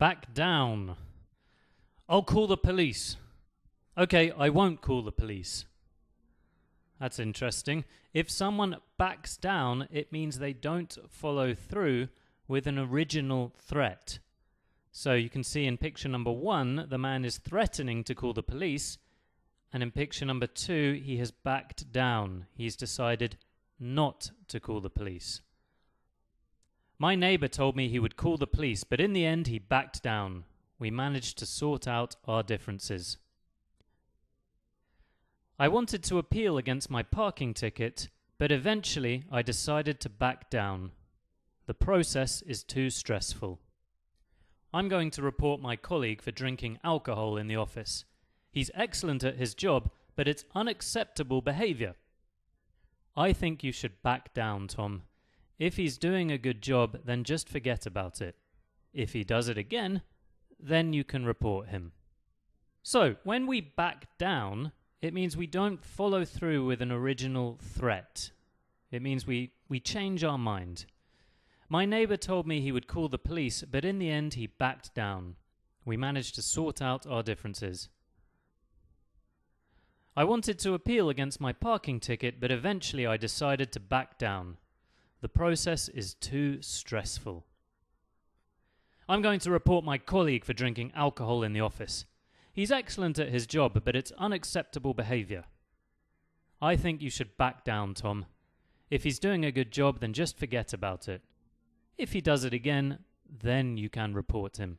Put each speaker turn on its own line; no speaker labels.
Back down. I'll call the police. Okay, I won't call the police. That's interesting. If someone backs down, it means they don't follow through with an original threat. So you can see in picture number 1, the man is threatening to call the police, and in picture number 2, he has backed down. He's decided not to call the police. My neighbor told me he would call the police, but in the end he backed down. We managed to sort out our differences. I wanted to appeal against my parking ticket, but eventually I decided to back down. The process is too stressful. I'm going to report my colleague for drinking alcohol in the office. He's excellent at his job, but it's unacceptable behavior. I think you should back down, Tom. If he's doing a good job, then just forget about it. If he does it again, then you can report him. So, when we back down, it means we don't follow through with an original threat. It means we change our mind. My neighbor told me he would call the police, but in the end he backed down. We managed to sort out our differences. I wanted to appeal against my parking ticket, but eventually I decided to back down. The process is too stressful. I'm going to report my colleague for drinking alcohol in the office. He's excellent at his job, but it's unacceptable behavior. I think you should back down, Tom. If he's doing a good job, then just forget about it. If he does it again, then you can report him.